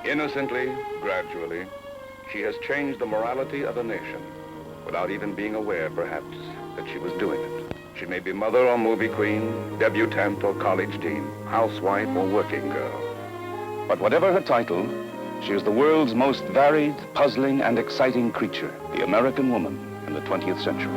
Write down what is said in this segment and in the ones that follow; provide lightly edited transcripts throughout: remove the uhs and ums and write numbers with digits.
Innocently, gradually, she has changed the morality of a nation without even being aware, perhaps, that she was doing it. She may be mother or movie queen, debutante or college teen, housewife or working girl. But whatever her title, she is the world's most varied, puzzling, and exciting creature, the American woman in the 20th century.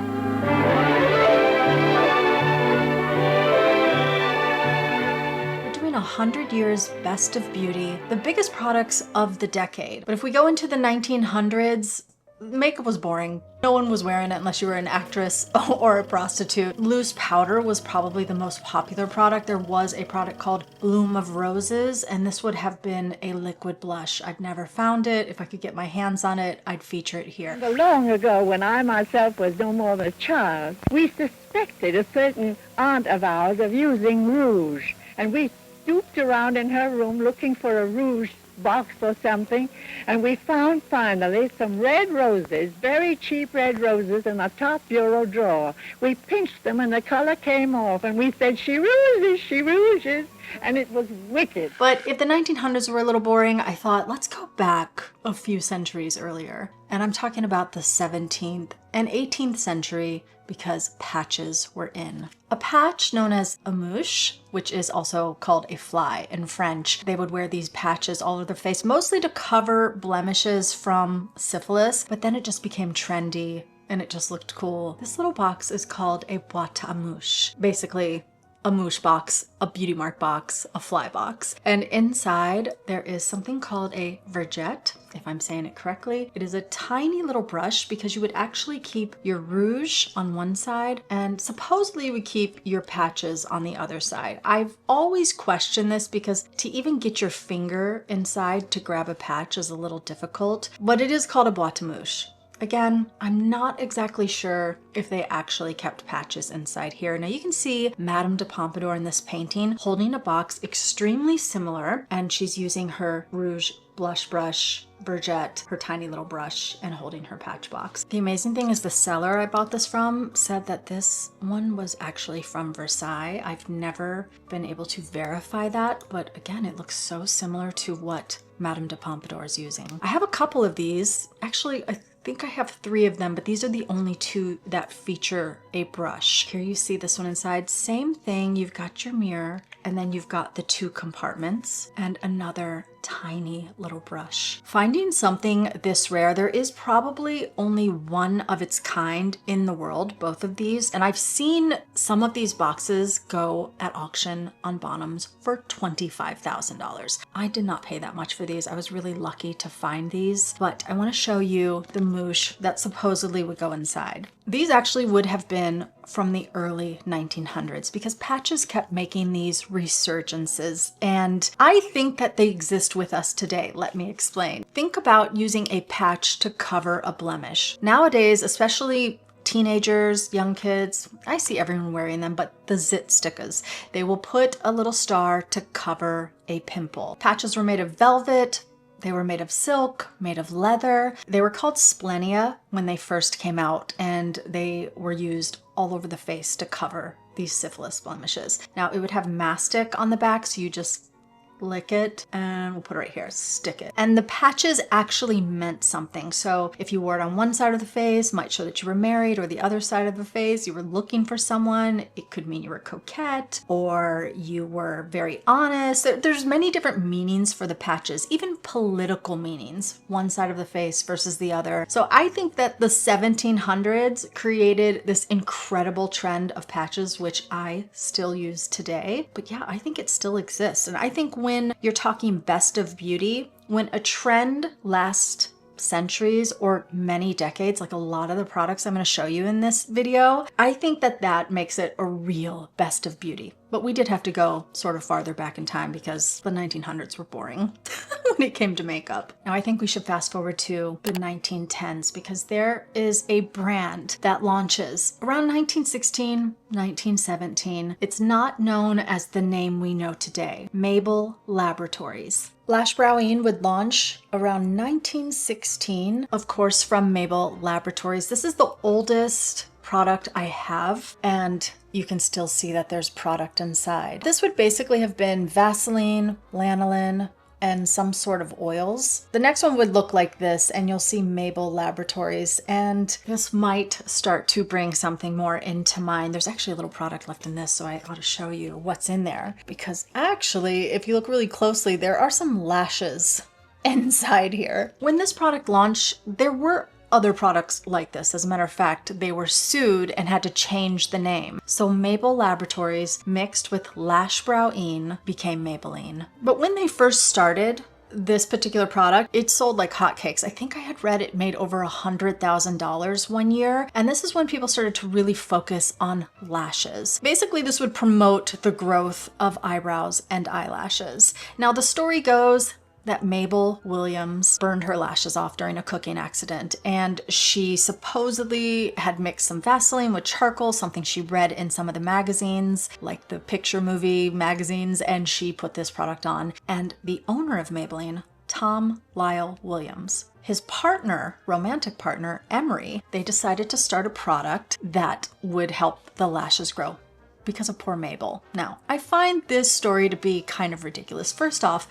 We're doing 100 years best of beauty, the biggest products of the decade. But if we go into the 1900s, makeup was boring. No one was wearing it unless you were an actress or a prostitute. Loose powder was probably the most popular product. There was a product called Bloom of Roses, and this would have been a liquid blush. I've never found it. If I could get my hands on it, I'd feature it here. Long ago, when I myself was no more than a child, we suspected a certain aunt of ours of using rouge, and we stooped around in her room looking for a rouge box or something, and we found finally some red roses, very cheap red roses, in a top bureau drawer. We pinched them and the color came off, and we said, she rouges, and it was wicked. But if the 1900s were a little boring, I thought, let's go back a few centuries earlier. And I'm talking about the 17th and 18th century, because patches were in. A patch known as a mouche, which is also called a fly in French. They would wear these patches all over their face, mostly to cover blemishes from syphilis, but then it just became trendy and it just looked cool. This little box is called a boîte à mouche. Basically, a mouche box, a beauty mark box, a fly box. And inside there is something called a vergette, if I'm saying it correctly. It is a tiny little brush because you would actually keep your rouge on one side and supposedly you would keep your patches on the other side. I've always questioned this because to even get your finger inside to grab a patch is a little difficult, but it is called a boîte à mouche. Again, I'm not exactly sure if they actually kept patches inside here. Now you can see Madame de Pompadour in this painting holding a box extremely similar, and she's using her rouge blush brush, vergette, her tiny little brush, and holding her patch box. The amazing thing is the seller I bought this from said that this one was actually from Versailles. I've never been able to verify that, but again, it looks so similar to what Madame de Pompadour is using. I have a couple of these. Actually, I think I have 3 of them, but these are the only 2 that feature a brush. Here you see this one inside. Same thing, you've got your mirror, and then you've got the 2 compartments and another tiny little brush. Finding something this rare, there is probably only one of its kind in the world, both of these, and I've seen some of these boxes go at auction on Bonhams for $25,000. I did not pay that much for these. I was really lucky to find these, but I want to show you the mouche that supposedly would go inside. These actually would have been from the early 1900s because patches kept making these resurgences, and I think that they exist with us today. Let me explain. Think about using a patch to cover a blemish. Nowadays, especially teenagers, young kids, I see everyone wearing them, but the zit stickers. They will put a little star to cover a pimple. Patches were made of velvet. They were made of silk, made of leather. They were called splenia when they first came out, and they were used all over the face to cover these syphilis blemishes. Now, it would have mastic on the back, so you just lick it, and we'll put it right here, stick it. And the patches actually meant something. So if you wore it on one side of the face, might show that you were married, or the other side of the face, you were looking for someone. It could mean you were coquette, or you were very honest. There's many different meanings for the patches, even political meanings, one side of the face versus the other. So I think that the 1700s created this incredible trend of patches, which I still use today. But yeah, I think it still exists. And I think when you're talking best of beauty, when a trend lasts centuries or many decades, like a lot of the products I'm going to show you in this video, I think that that makes it a real best of beauty. But we did have to go sort of farther back in time because the 1900s were boring when it came to makeup. Now I think we should fast forward to the 1910s because there is a brand that launches around 1916, 1917. It's not known as the name we know today, Mabel Laboratories. Lash Browine would launch around 1916, of course, from Mabel Laboratories. This is the oldest product I have, and you can still see that there's product inside. This would basically have been Vaseline, lanolin, and some sort of oils. The next one would look like this, and you'll see Mabel Laboratories, and this might start to bring something more into mind. There's actually a little product left in this, so I ought to show you what's in there, because actually, if you look really closely, there are some lashes inside here. When this product launched, there were other products like this. As a matter of fact, they were sued and had to change the name. So Mabel Laboratories mixed with Lash Brow-in became Maybelline. But when they first started this particular product, it sold like hotcakes. I think I had read it made over $100,000 one year. And this is when people started to really focus on lashes. Basically, this would promote the growth of eyebrows and eyelashes. Now, the story goes that Mabel Williams burned her lashes off during a cooking accident, and she supposedly had mixed some Vaseline with charcoal, something she read in some of the magazines, like the picture movie magazines, and she put this product on. And the owner of Maybelline, Tom Lyle Williams, his partner, romantic partner, Emery, they decided to start a product that would help the lashes grow because of poor Mabel. Now, I find this story to be kind of ridiculous. First off,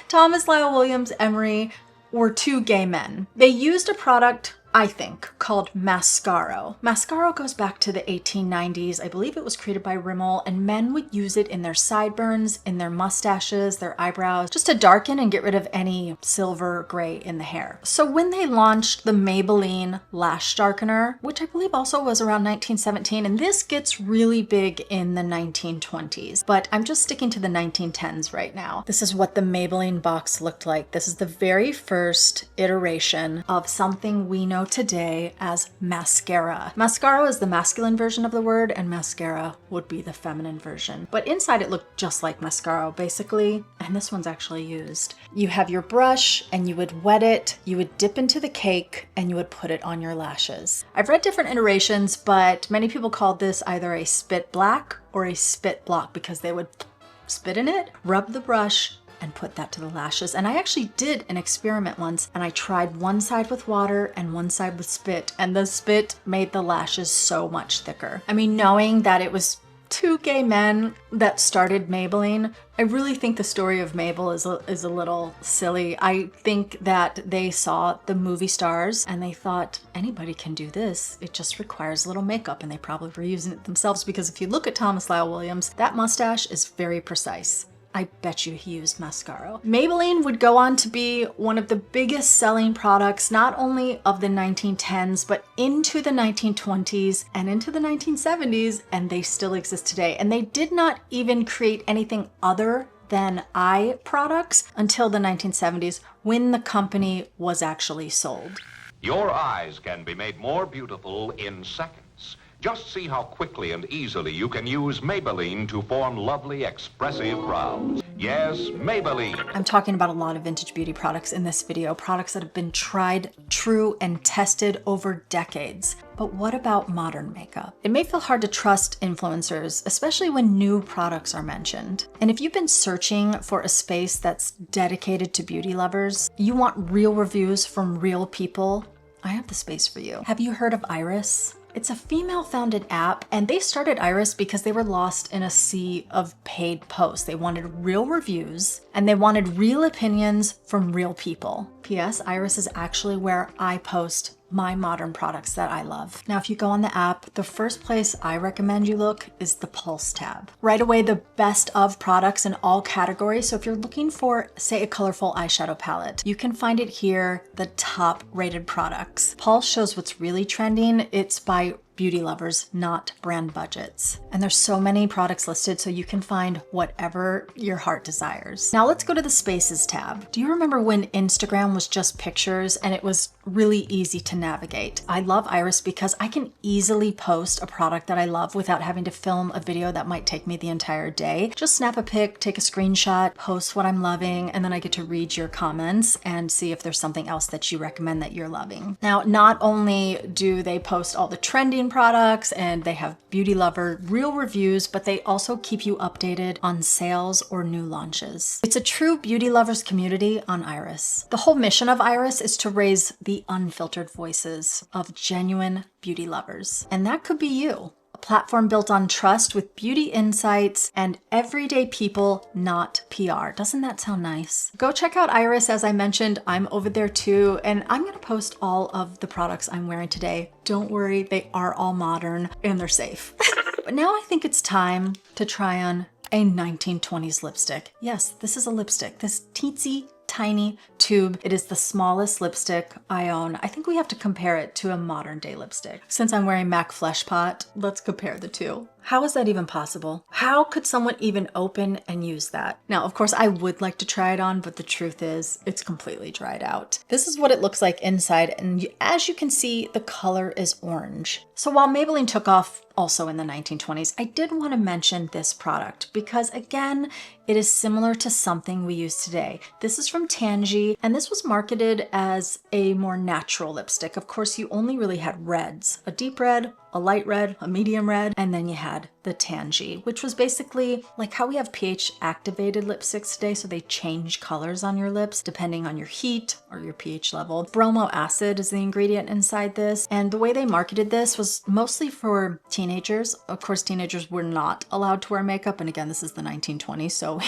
Thomas Lyle Williams, Emery were two gay men. They used a product, I think, called Mascaro. Mascaro goes back to the 1890s. I believe it was created by Rimmel, and men would use it in their sideburns, in their mustaches, their eyebrows, just to darken and get rid of any silver gray in the hair. So when they launched the Maybelline Lash Darkener, which I believe also was around 1917, and this gets really big in the 1920s, but I'm just sticking to the 1910s right now. This is what the Maybelline box looked like. This is the very first iteration of something we know today as mascara. Mascara is the masculine version of the word, and mascara would be the feminine version. But inside it looked just like mascara, basically, and this one's actually used. You have your brush, and you would wet it, you would dip into the cake, and you would put it on your lashes. I've read different iterations, but many people called this either a spit black or a spit block because they would spit in it, rub the brush, and put that to the lashes. And I actually did an experiment once, and I tried one side with water and one side with spit, and the spit made the lashes so much thicker. I mean, knowing that it was two gay men that started Maybelline, I really think the story of Mabel is a little silly. I think that they saw the movie stars and they thought, anybody can do this. It just requires a little makeup, and they probably were using it themselves, because if you look at Thomas Lyle Williams, that mustache is very precise. I bet you he used Mascaro. Maybelline would go on to be one of the biggest selling products, not only of the 1910s, but into the 1920s and into the 1970s, and they still exist today. And they did not even create anything other than eye products until the 1970s, when the company was actually sold. Your eyes can be made more beautiful in seconds. Just see how quickly and easily you can use Maybelline to form lovely, expressive brows. Yes, Maybelline. I'm talking about a lot of vintage beauty products in this video, products that have been tried, true, and tested over decades. But what about modern makeup? It may feel hard to trust influencers, especially when new products are mentioned. And if you've been searching for a space that's dedicated to beauty lovers, you want real reviews from real people, I have the space for you. Have you heard of Iris? It's a female-founded app, and they started Iris because they were lost in a sea of paid posts. They wanted real reviews, and they wanted real opinions from real people. P.S. Iris is actually where I post my modern products that I love. Now, if you go on the app, the first place I recommend you look is the Pulse tab. Right away, the best of products in all categories. So if you're looking for, say, a colorful eyeshadow palette, you can find it here, the top rated products. Pulse shows what's really trending. It's by beauty lovers, not brand budgets. And there's so many products listed, so you can find whatever your heart desires. Now let's go to the Spaces tab. Do you remember when Instagram was just pictures and it was really easy to navigate? I love Iris because I can easily post a product that I love without having to film a video that might take me the entire day. Just snap a pic, take a screenshot, post what I'm loving, and then I get to read your comments and see if there's something else that you recommend that you're loving. Now, not only do they post all the trending products and they have beauty lover real reviews, but they also keep you updated on sales or new launches. It's a true beauty lovers community on Iris. The whole mission of Iris is to raise the unfiltered voices of genuine beauty lovers. And that could be you. A A platform built on trust with beauty insights and everyday people, not PR. Doesn't that sound nice? Go check out Iris. As I mentioned, I'm over there too, and I'm gonna post all of the products I'm wearing today. Don't worry, they are all modern and they're safe. But now I think it's time to try on a 1920s lipstick. Yes, this is a lipstick. This teensy tiny tube. It is the smallest lipstick I own. I think we have to compare it to a modern day lipstick. Since I'm wearing MAC Flesh Pot, let's compare the two. How is that even possible? How could someone even open and use that? Now, of course, I would like to try it on, but the truth is it's completely dried out. This is what it looks like inside, and as you can see, the color is orange. So while Maybelline took off also in the 1920s, I did want to mention this product because, again, it is similar to something we use today. This is from Tangy, and this was marketed as a more natural lipstick. Of course, you only really had reds, a deep red, a light red, a medium red, and then you had the Tangy, which was basically like how we have pH activated lipsticks today, so they change colors on your lips depending on your heat or your pH level. Bromo acid is the ingredient inside this, and the way they marketed this was mostly for teenagers. Of course, teenagers were not allowed to wear makeup, and again, this is the 1920s, so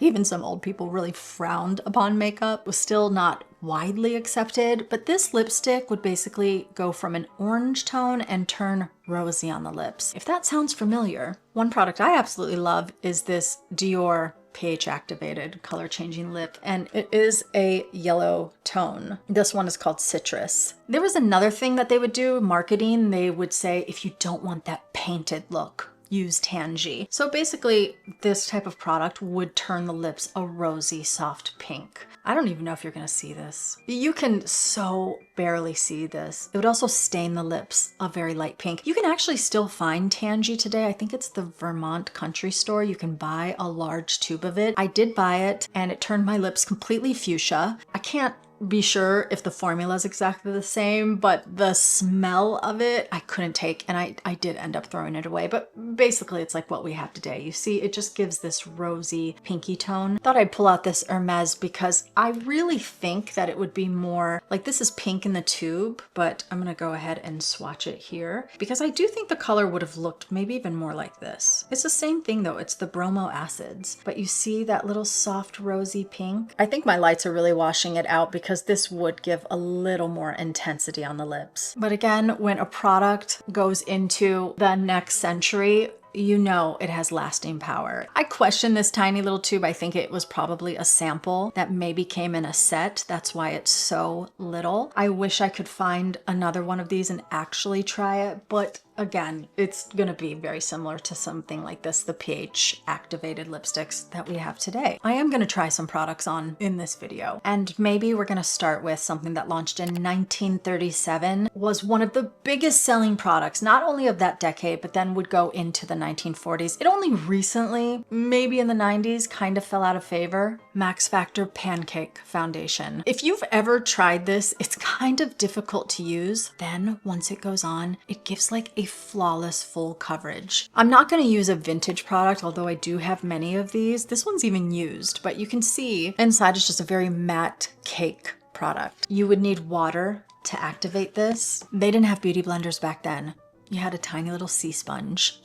even some old people really frowned upon makeup. It was still not widely accepted, but this lipstick would basically go from an orange tone and turn rosy on the lips. If that sounds familiar, one product I absolutely love is this Dior pH activated color changing lip, and it is a yellow tone. This one is called Citrus. There was another thing that they would do marketing. They would say, if you don't want that painted look, use Tangy. So basically this type of product would turn the lips a rosy soft pink. I don't even know if you're gonna see this. You can so barely see this. It would also stain the lips a very light pink. You can actually still find Tangy today. I think it's the Vermont Country Store. You can buy a large tube of it. I did buy it and it turned my lips completely fuchsia. I can't be sure if the formula is exactly the same, but the smell of it I couldn't take, and I did end up throwing it away. But basically it's like what we have today. You see, it just gives this rosy pinky tone. Thought I'd pull out this Hermes because I really think that it would be more like, this is pink in the tube, but I'm gonna go ahead and swatch it here because I do think the color would have looked maybe even more like this. It's the same thing though, it's the bromo acids, but you see that little soft rosy pink? I think my lights are really washing it out because this would give a little more intensity on the lips. But again, when a product goes into the next century, you know it has lasting power. I question this tiny little tube. I think it was probably a sample that maybe came in a set. That's why it's so little. I wish I could find another one of these and actually try it, but again, it's gonna be very similar to something like this, the pH activated lipsticks that we have today. I am gonna try some products on in this video, and maybe we're gonna start with something that launched in 1937, was one of the biggest selling products, not only of that decade, but then would go into the 1940s. It only recently, maybe in the 90s, kind of fell out of favor. Max Factor Pancake Foundation. If you've ever tried this, it's kind of difficult to use. Then once it goes on, it gives like a flawless full coverage. I'm not going to use a vintage product, although I do have many of these. This one's even used, but you can see inside is just a very matte cake product. You would need water to activate this. They didn't have beauty blenders back then. You had a tiny little sea sponge.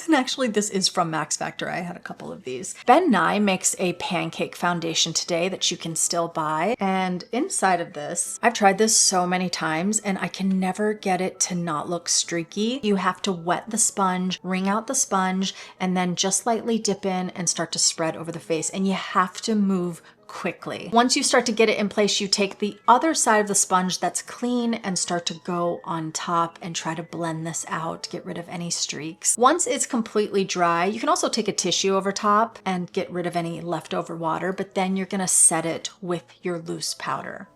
And actually this is from Max Factor. I had a couple of these. Ben Nye makes a pancake foundation today that you can still buy. And inside of this, I've tried this so many times and I can never get it to not look streaky. You have to wet the sponge, wring out the sponge, and then just lightly dip in and start to spread over the face. And you have to move quickly. Once you start to get it in place, you take the other side of the sponge that's clean and start to go on top and try to blend this out, get rid of any streaks. Once it's completely dry, you can also take a tissue over top and get rid of any leftover water, but then you're gonna set it with your loose powder.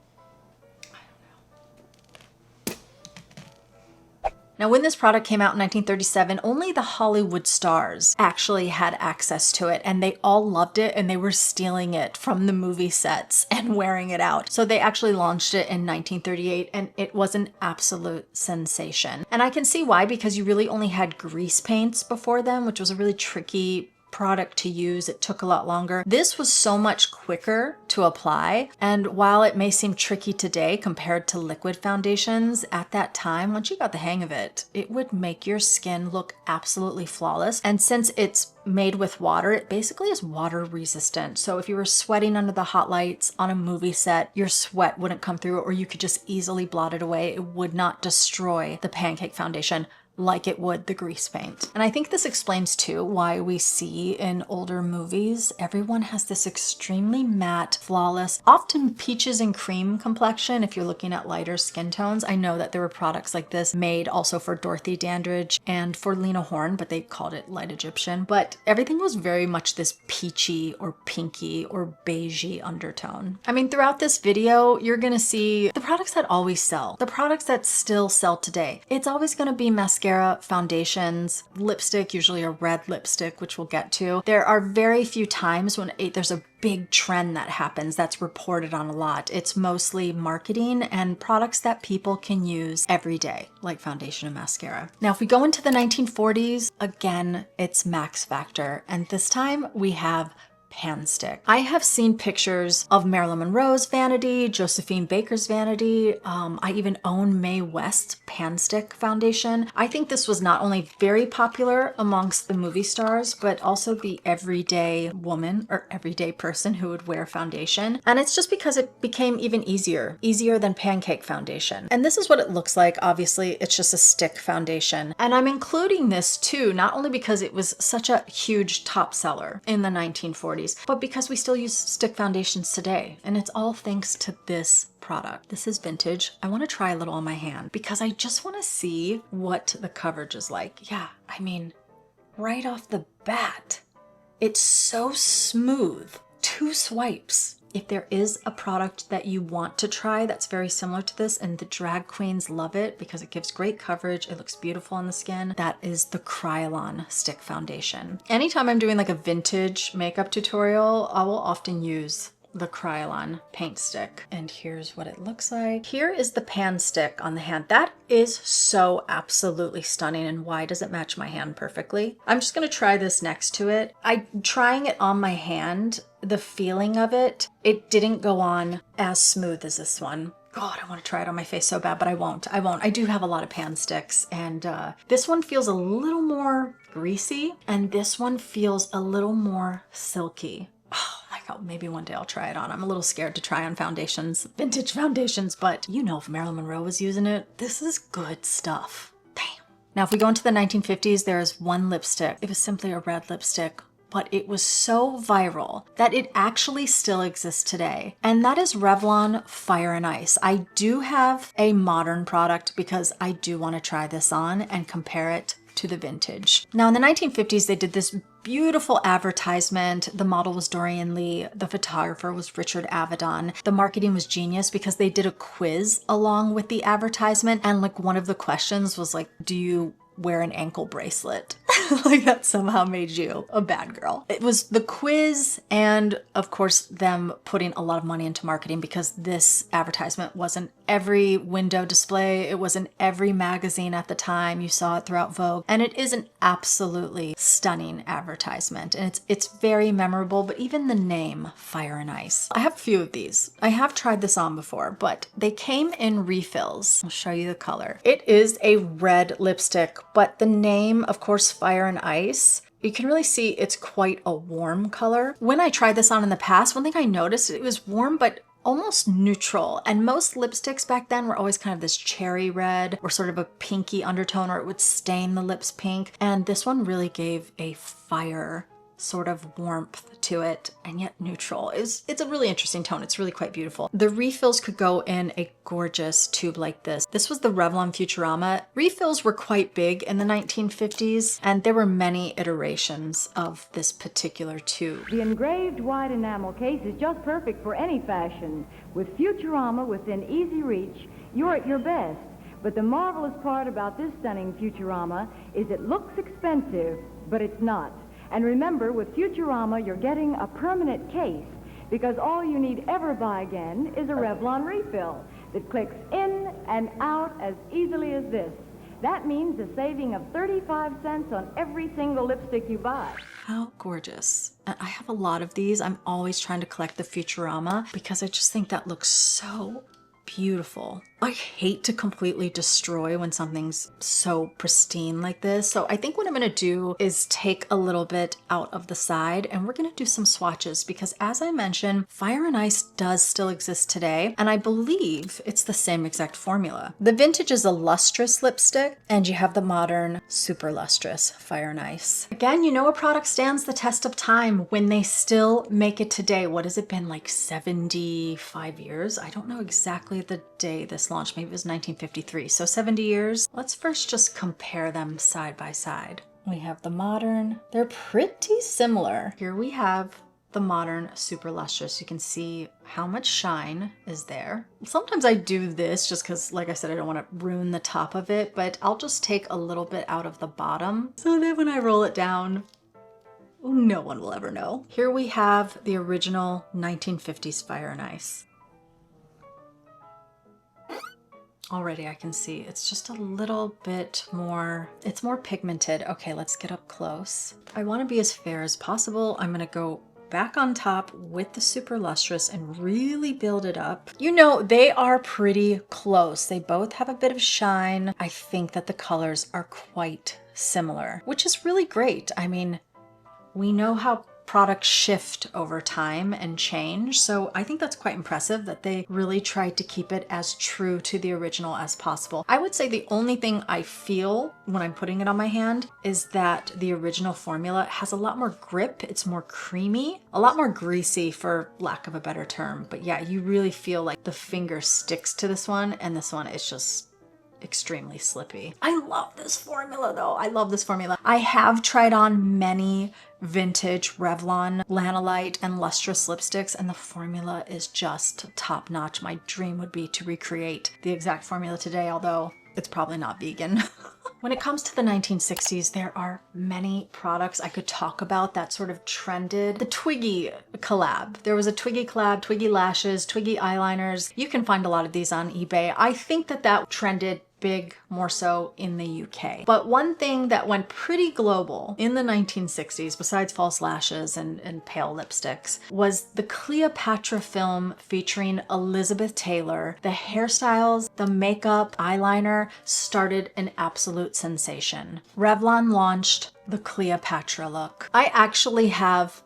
Now, when this product came out in 1937, only the Hollywood stars actually had access to it, and they all loved it, and they were stealing it from the movie sets and wearing it out. So they actually launched it in 1938, and it was an absolute sensation. And I can see why, because you really only had grease paints before then, which was a really tricky product to use. It took a lot longer. This was so much quicker to apply. And while it may seem tricky today compared to liquid foundations, at that time, once you got the hang of it, it would make your skin look absolutely flawless. And since it's made with water, it basically is water resistant. So if you were sweating under the hot lights on a movie set, your sweat wouldn't come through, or you could just easily blot it away. It would not destroy the pancake foundation like it would the grease paint. And I think this explains too why we see in older movies, everyone has this extremely matte, flawless, often peaches and cream complexion if you're looking at lighter skin tones. I know that there were products like this made also for Dorothy Dandridge and for Lena Horne, but they called it Light Egyptian. But everything was very much this peachy or pinky or beigey undertone. I mean, throughout this video, you're gonna see the products that always sell, the products that still sell today. It's always gonna be mascara, foundations, lipstick, usually a red lipstick, which we'll get to. There are very few times when there's a big trend that happens that's reported on a lot. It's mostly marketing and products that people can use every day, like foundation and mascara. Now, if we go into the 1940s, again, it's Max Factor. And this time we have pan stick. I have seen pictures of Marilyn Monroe's vanity, Josephine Baker's vanity. I even own Mae West's pan stick foundation. I think this was not only very popular amongst the movie stars, but also the everyday woman or everyday person who would wear foundation. And it's just because it became even easier than pancake foundation. And this is what it looks like. Obviously, it's just a stick foundation. And I'm including this too, not only because it was such a huge top seller in the 1940s, but because we still use stick foundations today. And it's all thanks to this product. This is vintage. I want to try a little on my hand because I just want to see what the coverage is like. Yeah, I mean, right off the bat, it's so smooth. 2 swipes. If there is a product that you want to try that's very similar to this, and the drag queens love it because it gives great coverage, it looks beautiful on the skin, that is the Kryolan Stick Foundation. Anytime I'm doing like a vintage makeup tutorial, I will often use the Kryolan paint stick. And here's what it looks like. Here is the pan stick on the hand. That is so absolutely stunning. And why does it match my hand perfectly? I'm just gonna try this next to it. Trying it on my hand, the feeling of it, it didn't go on as smooth as this one. God, I want to try it on my face so bad, but I won't. I do have a lot of pan sticks, and this one feels a little more greasy, and this one feels a little more silky. Oh my God, maybe one day I'll try it on. I'm a little scared to try on foundations, vintage foundations, but you know if Marilyn Monroe was using it, this is good stuff. Damn. Now, if we go into the 1950s, there is one lipstick. It was simply a red lipstick, but it was so viral that it actually still exists today. And that is Revlon Fire and Ice. I do have a modern product because I do want to try this on and compare it to the vintage. Now, in the 1950s, they did this beautiful advertisement. The model was Dorian Lee. The photographer was Richard Avedon. The marketing was genius because they did a quiz along with the advertisement. And like one of the questions was like, do you wear an ankle bracelet? Like that somehow made you a bad girl. It was the quiz and of course them putting a lot of money into marketing because this advertisement was in every window display. It was in every magazine at the time. You saw it throughout Vogue, and it is an absolutely stunning advertisement, and it's very memorable. But even the name Fire and Ice, I have a few of these. I have tried this on before, but they came in refills. I'll show you the color. It is a red lipstick, but the name, of course, Fire and Ice, you can really see it's quite a warm color. When I tried this on in the past, one thing I noticed, it was warm, but almost neutral. And most lipsticks back then were always kind of this cherry red or sort of a pinky undertone, or it would stain the lips pink. And this one really gave a fire sort of warmth to it, and yet neutral. It's a really interesting tone. It's really quite beautiful. The refills could go in a gorgeous tube like this. This was the Revlon Futurama. Refills were quite big in the 1950s, and there were many iterations of this particular tube. The engraved white enamel case is just perfect for any fashion. With Futurama within easy reach, you're at your best. But the marvelous part about this stunning Futurama is it looks expensive, but it's not. And remember, with Futurama, you're getting a permanent case because all you need ever buy again is a Revlon refill that clicks in and out as easily as this. That means a saving of 35 cents on every single lipstick you buy. How gorgeous. And I have a lot of these. I'm always trying to collect the Futurama because I just think that looks so beautiful. I hate to completely destroy when something's so pristine like this. So I think what I'm gonna do is take a little bit out of the side and we're gonna do some swatches because as I mentioned, Fire and Ice does still exist today. And I believe it's the same exact formula. The vintage is a lustrous lipstick and you have the modern super lustrous Fire and Ice. Again, you know a product stands the test of time when they still make it today. What has it been, like 75 years? I don't know exactly the day this launched. Maybe it was 1953. So 70 years. Let's first just compare them side by side. We have the modern. They're pretty similar. Here we have the modern super lustrous. You can see how much shine is there. Sometimes I do this just because, like I said, I don't want to ruin the top of it, but I'll just take a little bit out of the bottom so that when I roll it down, no one will ever know. Here we have the original 1950s Fire and Ice. Already I can see it's just a little bit more, it's more pigmented. Okay, let's get up close. I want to be as fair as possible. I'm going to go back on top with the super lustrous and really build it up. You know, they are pretty close. They both have a bit of shine. I think that the colors are quite similar, which is really great. I mean, we know how products shift over time and change. So I think that's quite impressive that they really tried to keep it as true to the original as possible. I would say the only thing I feel when I'm putting it on my hand is that the original formula has a lot more grip. It's more creamy, a lot more greasy for lack of a better term. But yeah, you really feel like the finger sticks to this one and this one is just extremely slippy. I love this formula though. I love this formula. I have tried on many vintage Revlon, Lanolite, and lustrous lipsticks, and the formula is just top notch. My dream would be to recreate the exact formula today, although it's probably not vegan. When it comes to the 1960s, there are many products I could talk about that sort of trended. The Twiggy collab. There was a Twiggy collab, Twiggy lashes, Twiggy eyeliners. You can find a lot of these on eBay. I think that that trended big more so in the UK. But one thing that went pretty global in the 1960s, besides false lashes and pale lipsticks, was the Cleopatra film featuring Elizabeth Taylor. The hairstyles, the makeup, eyeliner started an absolute sensation. Revlon launched the Cleopatra look. I actually have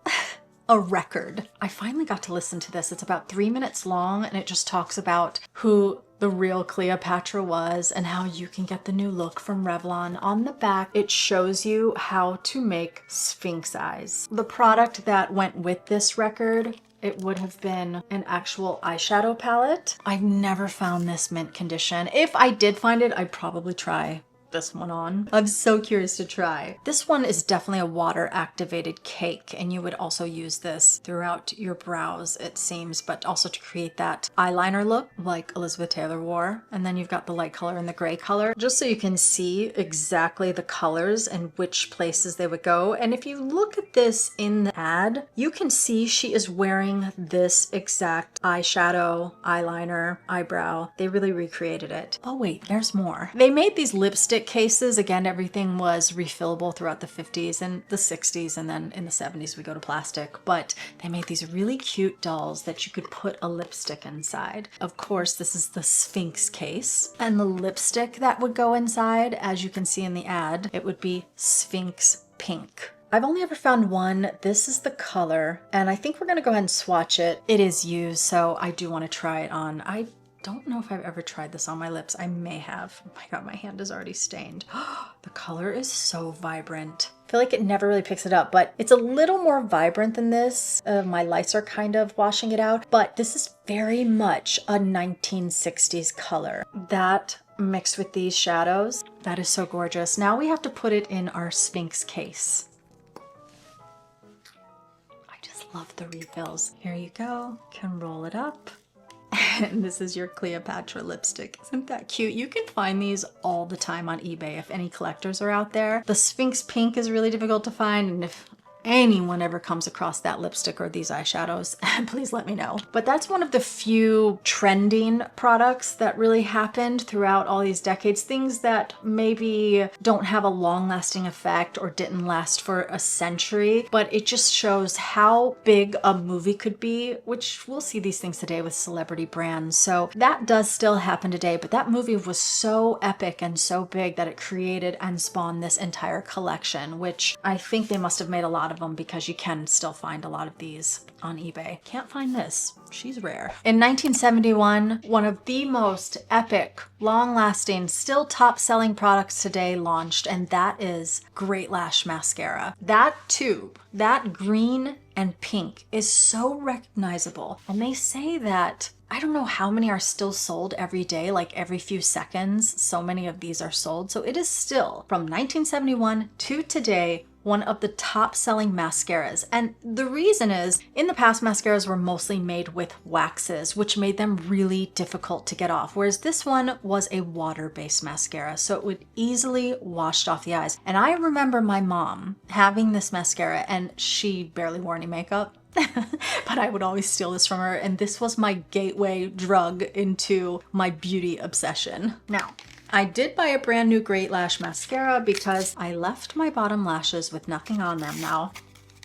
a record. I finally got to listen to this. It's about 3 minutes long and it just talks about who the real Cleopatra was and how you can get the new look from Revlon. On the back, it shows you how to make Sphinx eyes. The product that went with this record, it would have been an actual eyeshadow palette. I've never found this mint condition. If I did find it, I'd probably try this one on. I'm so curious to try. This one is definitely a water activated cake and you would also use this throughout your brows, it seems, but also to create that eyeliner look like Elizabeth Taylor wore. And then you've got the light color and the gray color, just so you can see exactly the colors and which places they would go. And if you look at this in the ad, you can see she is wearing this exact eyeshadow, eyeliner, eyebrow. They really recreated it. Oh wait, there's more. They made these lipstick cases. Again, everything was refillable throughout the 50s and the 60s, and then in the 70s we go to plastic. But they made these really cute dolls that you could put a lipstick inside. Of course, this is the Sphinx case. And the lipstick that would go inside, as you can see in the ad, it would be Sphinx Pink. I've only ever found one. This is the color, and I think we're gonna go ahead and swatch it. It is used, so I do want to try it on. I don't know if I've ever tried this on my lips. I may have. Oh my god, my hand is already stained. The color is so vibrant. I feel like it never really picks it up, but it's a little more vibrant than this. My lights are kind of washing it out, but this is very much a 1960s color. That mixed with these shadows, that is so gorgeous. Now we have to put it in our Sphinx case. I just love the refills. Here you go. Can roll it up. And this is your Cleopatra lipstick. Isn't that cute? You can find these all the time on eBay if any collectors are out there. The Sphinx Pink is really difficult to find, and if anyone ever comes across that lipstick or these eyeshadows, please let me know. But that's one of the few trending products that really happened throughout all these decades. Things that maybe don't have a long-lasting effect or didn't last for a century, but it just shows how big a movie could be, which we'll see these things today with celebrity brands. So that does still happen today, but that movie was so epic and so big that it created and spawned this entire collection, which I think they must have made a lot of them because you can still find a lot of these on eBay. Can't find this. She's rare. In 1971, one of the most epic, long-lasting, still top-selling products today launched, and that is Great Lash Mascara. That tube, that green and pink, is so recognizable. And they say that I don't know how many are still sold every day, like every few seconds, so many of these are sold. So it is still, from 1971 to today, one of the top selling mascaras. And the reason is, in the past, mascaras were mostly made with waxes, which made them really difficult to get off. Whereas this one was a water-based mascara, so it would easily wash off the eyes. And I remember my mom having this mascara and she barely wore any makeup. But I would always steal this from her, and this was my gateway drug into my beauty obsession. Now, I did buy a brand new Great Lash Mascara because I left my bottom lashes with nothing on them. Now,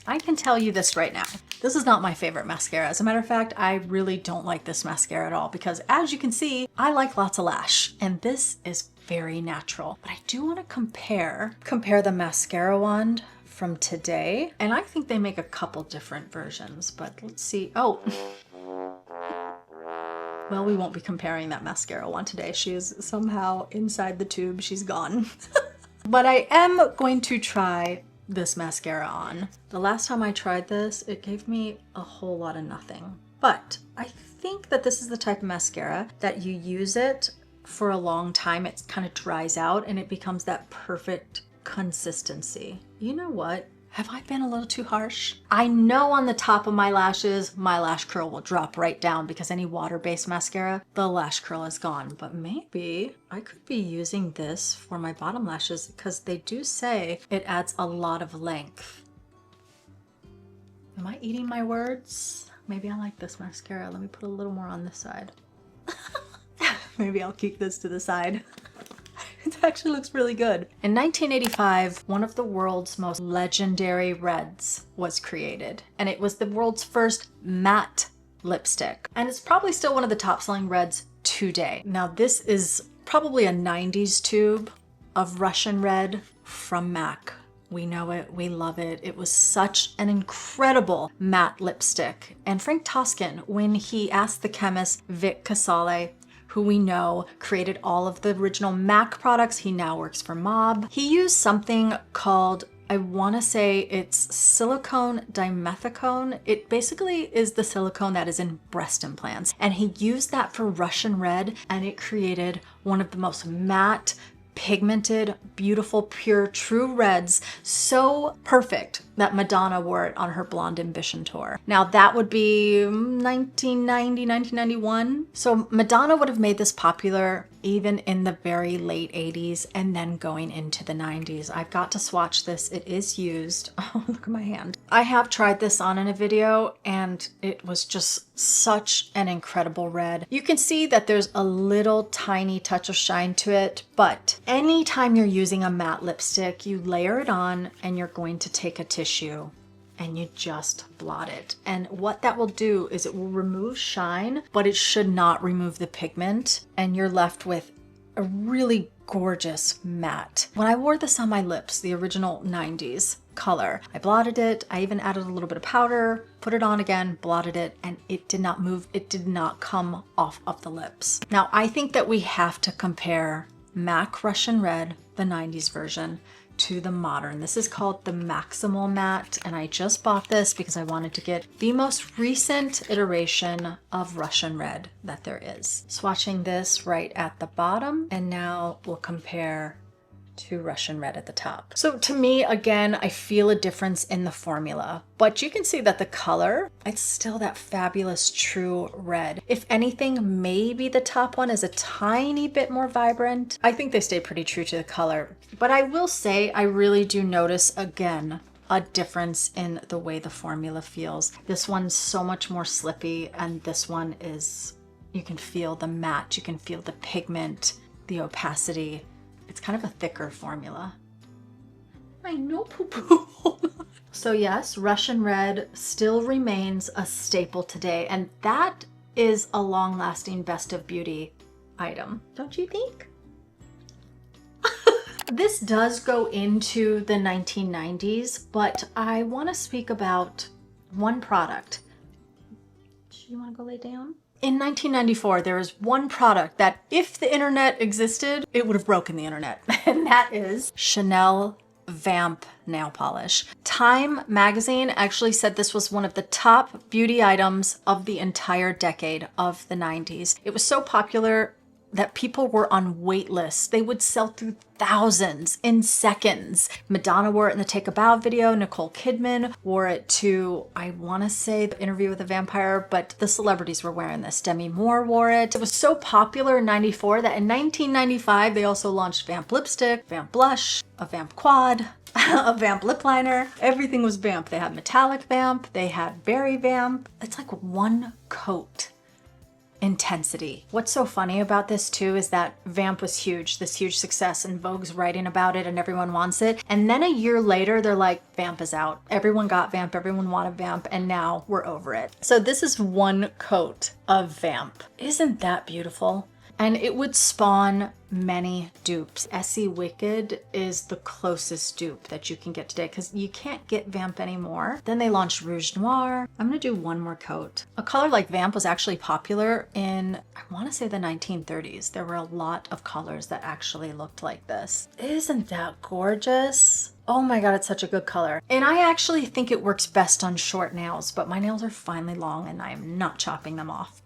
I can tell you this right now. This is not my favorite mascara. As a matter of fact, I really don't like this mascara at all because, as you can see, I like lots of lash, and this is very natural. But I do want to compare the mascara wand from today, and I think they make a couple different versions, but let's see. Oh, well, we won't be comparing that mascara wand today. She is somehow inside the tube. She's gone. But I am going to try this mascara on. The last time I tried this, it gave me a whole lot of nothing. But I think that this is the type of mascara that you use it for a long time, it kind of dries out and it becomes that perfect consistency. You know what? Have I been a little too harsh? I know on the top of my lashes, my lash curl will drop right down because any water-based mascara, the lash curl is gone. But maybe I could be using this for my bottom lashes because they do say it adds a lot of length. Am I eating my words? Maybe I like this mascara. Let me put a little more on this side. Maybe I'll keep this to the side. It actually looks really good. In 1985, one of the world's most legendary reds was created, and it was the world's first matte lipstick. And it's probably still one of the top selling reds today. Now this is probably a 90s tube of Russian red from MAC. We know it, we love it. It was such an incredible matte lipstick. And Frank Toscan, when he asked the chemist Vic Casale, who we know created all of the original MAC products, he now works for Mob. He used something called, I want to say it's silicone dimethicone. It basically is the silicone that is in breast implants. And he used that for Russian red, and it created one of the most matte, pigmented, beautiful, pure, true reds, so perfect that Madonna wore it on her Blonde Ambition tour. Now that would be 1990, 1991. So Madonna would have made this popular even in the very late 80s and then going into the 90s. I've got to swatch this. It is used. Oh, look at my hand. I have tried this on in a video and it was just such an incredible red. You can see that there's a little tiny touch of shine to it, but anytime you're using a matte lipstick, you layer it on and you're going to take a tissue and you just blot it. And what that will do is it will remove shine, but it should not remove the pigment, and you're left with a really gorgeous matte. When I wore this on my lips, the original 90s color, I blotted it, I even added a little bit of powder, put it on again, blotted it, and it did not move, it did not come off of the lips. Now I think that we have to compare MAC Russian Red, the 90s version, to the modern. This is called the Maximal Matte, and I just bought this because I wanted to get the most recent iteration of Russian Red that there is. Swatching this right at the bottom, and now we'll compare to Russian Red at the top. So to me, again, I feel a difference in the formula, but you can see that the color, it's still that fabulous true red. If anything, maybe the top one is a tiny bit more vibrant. I think they stay pretty true to the color, but I will say I really do notice again a difference in the way the formula feels. This one's so much more slippy, and this one is, you can feel the matte, you can feel the pigment, the opacity. It's kind of a thicker formula. I know, poo-poo. So yes, Russian Red still remains a staple today, and that is a long-lasting best of beauty item, don't you think? This does go into the 1990s, but I want to speak about one product. You want to go lay down? In 1994, there was one product that if the internet existed, it would have broken the internet, and that is Chanel Vamp nail polish. Time magazine actually said this was one of the top beauty items of the entire decade of the 90s. It was so popular that people were on wait lists. They would sell through thousands in seconds. Madonna wore it in the Take a Bow video. Nicole Kidman wore it to, I want to say, the Interview with a Vampire, but the celebrities were wearing this. Demi Moore wore it. It was so popular in 94 that in 1995, they also launched Vamp lipstick, Vamp blush, a Vamp quad, a Vamp lip liner. Everything was Vamp. They had metallic Vamp. They had berry Vamp. It's like one coat intensity. What's so funny about this too is that Vamp was huge, this huge success, and Vogue's writing about it and everyone wants it. And then a year later, they're like, Vamp is out. Everyone got Vamp, everyone wanted Vamp, and now we're over it. So this is one coat of Vamp. Isn't that beautiful? And it would spawn many dupes. Essie Wicked is the closest dupe that you can get today because you can't get Vamp anymore. Then they launched Rouge Noir. I'm gonna do one more coat. A color like Vamp was actually popular in, I wanna say, the 1930s. There were a lot of colors that actually looked like this. Isn't that gorgeous? Oh my God, it's such a good color. And I actually think it works best on short nails, but my nails are finally long and I am not chopping them off.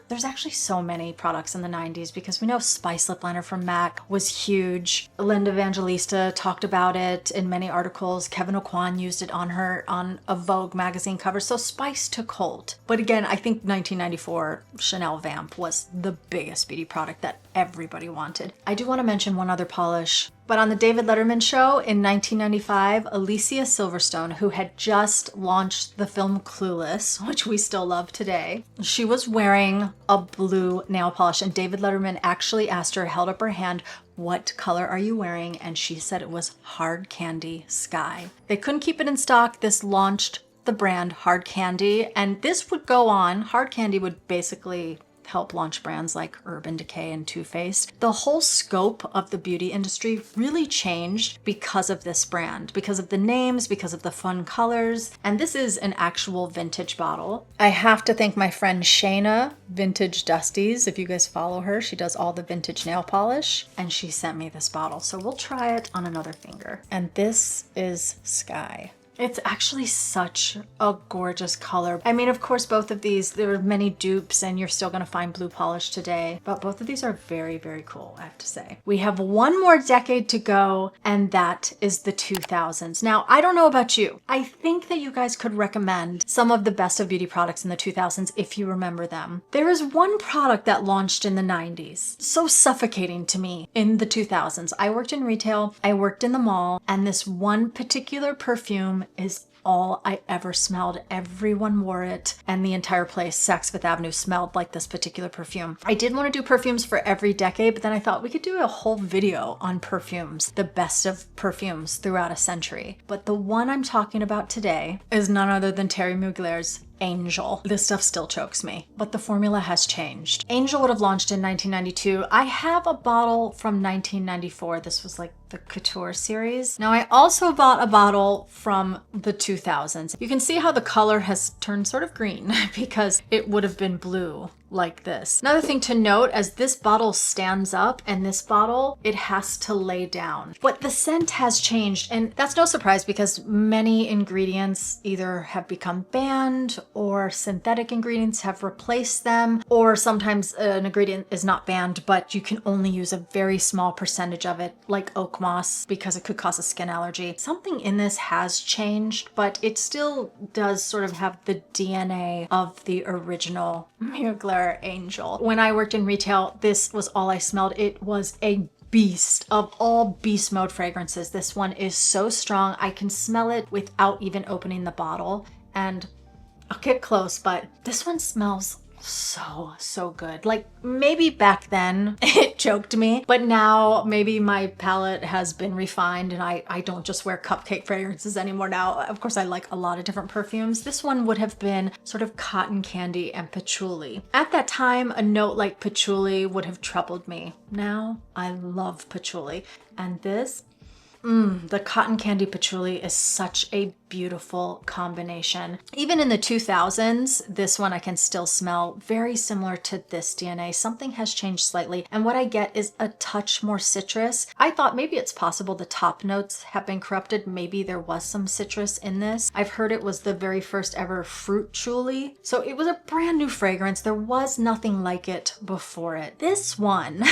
There's actually so many products in the 90s because we know Spice Lip Liner from MAC was huge. Linda Evangelista talked about it in many articles. Kevin Aucoin used it on a Vogue magazine cover. So Spice took hold. But again, I think 1994 Chanel Vamp was the biggest beauty product that everybody wanted. I do want to mention one other polish. But on the David Letterman show in 1995, Alicia Silverstone, who had just launched the film Clueless, which we still love today, she was wearing a blue nail polish, and David Letterman actually asked her, held up her hand, what color are you wearing? And she said it was Hard Candy Sky. They couldn't keep it in stock. This launched the brand Hard Candy, and this would go on. Hard Candy would basically help launch brands like Urban Decay and Too Faced. The whole scope of the beauty industry really changed because of this brand, because of the names, because of the fun colors. And this is an actual vintage bottle. I have to thank my friend Shayna, Vintage Dusties. If you guys follow her, she does all the vintage nail polish, and she sent me this bottle. So we'll try it on another finger. And this is Sky. It's actually such a gorgeous color. I mean, of course, both of these, there are many dupes and you're still gonna find blue polish today, but both of these are very, very cool, I have to say. We have one more decade to go, and that is the 2000s. Now, I don't know about you. I think that you guys could recommend some of the best of beauty products in the 2000s if you remember them. There is one product that launched in the 90s, so suffocating to me in the 2000s. I worked in retail, I worked in the mall, and this one particular perfume is all I ever smelled. Everyone wore it, and the entire place, Saks Fifth Avenue, smelled like this particular perfume. I did want to do perfumes for every decade, but then I thought we could do a whole video on perfumes, the best of perfumes throughout a century. But the one I'm talking about today is none other than Thierry Mugler's Angel. This stuff still chokes me, but the formula has changed. Angel would have launched in 1992. I have a bottle from 1994. This was like the Couture series. Now I also bought a bottle from the 2000s. You can see how the color has turned sort of green because it would have been blue like this. Another thing to note, as this bottle stands up and this bottle, it has to lay down. But the scent has changed, and that's no surprise because many ingredients either have become banned or synthetic ingredients have replaced them, or sometimes an ingredient is not banned, but you can only use a very small percentage of it, like oak moss, because it could cause a skin allergy. Something in this has changed, but it still does sort of have the DNA of the original Mugler Angel. When I worked in retail, this was all I smelled. It was a beast of all beast mode fragrances. This one is so strong. I can smell it without even opening the bottle. And I'll get close, but this one smells so good. Like maybe back then it choked me, but now maybe my palette has been refined and I don't just wear cupcake fragrances anymore now. Of course, I like a lot of different perfumes. This one would have been sort of cotton candy and patchouli. At that time, a note like patchouli would have troubled me. Now I love patchouli. And this, the cotton candy patchouli is such a beautiful combination. Even in the 2000s, this one I can still smell very similar to this DNA. Something has changed slightly, and what I get is a touch more citrus. I thought maybe it's possible the top notes have been corrupted. Maybe there was some citrus in this. I've heard it was the very first ever fruit chuli. So it was a brand new fragrance. There was nothing like it before it. This one,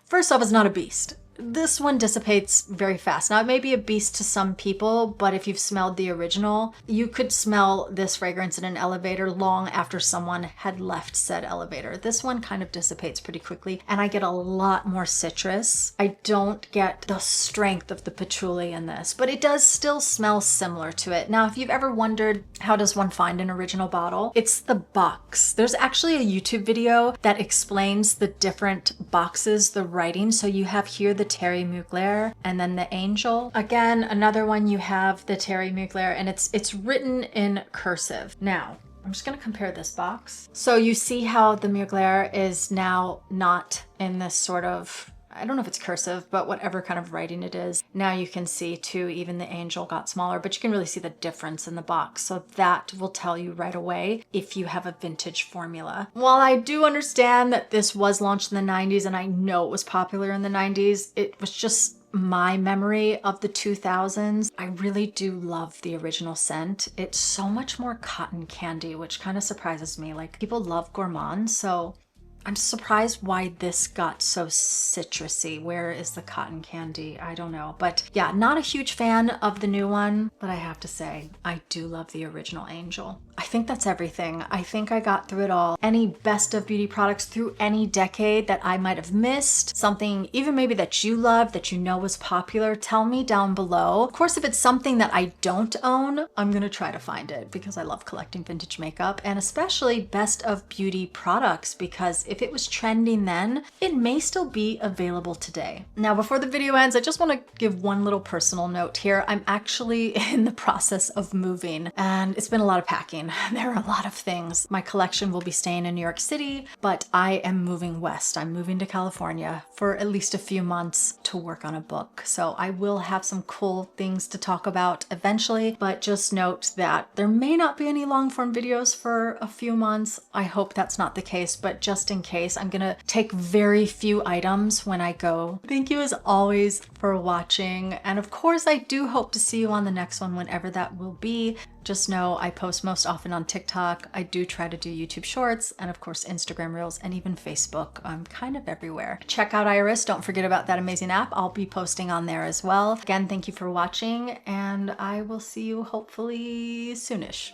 first off, is not a beast. This one dissipates very fast. Now, it may be a beast to some people, but if you've smelled the original, you could smell this fragrance in an elevator long after someone had left said elevator. This one kind of dissipates pretty quickly, and I get a lot more citrus. I don't get the strength of the patchouli in this, but it does still smell similar to it. Now, if you've ever wondered how does one find an original bottle, it's the box. There's actually a YouTube video that explains the different boxes, the writing. So you have here the Terry Mugler and then the Angel. Again, another one, you have the Terry Mugler, and it's written in cursive. Now, I'm just gonna compare this box. So you see how the Mugler is now not in this sort of, I don't know if it's cursive, but whatever kind of writing it is. Now you can see too, even the Angel got smaller, but you can really see the difference in the box. So that will tell you right away if you have a vintage formula. While I do understand that this was launched in the 90s and I know it was popular in the 90s, it was just my memory of the 2000s. I really do love the original scent. It's so much more cotton candy, which kind of surprises me. Like, people love gourmands, so I'm surprised why this got so citrusy. Where is the cotton candy? I don't know. But yeah, not a huge fan of the new one, but I have to say, I do love the original Angel. I think that's everything. I think I got through it all. Any best of beauty products through any decade that I might have missed, something even maybe that you love, that you know was popular, tell me down below. Of course, if it's something that I don't own, I'm gonna try to find it because I love collecting vintage makeup, and especially best of beauty products, because if it was trending then, it may still be available today. Now, before the video ends, I just want to give one little personal note here. I'm actually in the process of moving, and it's been a lot of packing. There are a lot of things. My collection will be staying in New York City, but I am moving west. I'm moving to California for at least a few months to work on a book. So I will have some cool things to talk about eventually, but just note that there may not be any long form videos for a few months. I hope that's not the case, but just in case, I'm gonna take very few items when I go. Thank you as always for watching. And of course, I do hope to see you on the next one, whenever that will be. Just know I post most often on TikTok. I do try to do YouTube Shorts, and of course Instagram Reels, and even Facebook. I'm kind of everywhere. Check out Iris. Don't forget about that amazing app. I'll be posting on there as well. Again, thank you for watching, and I will see you hopefully soonish.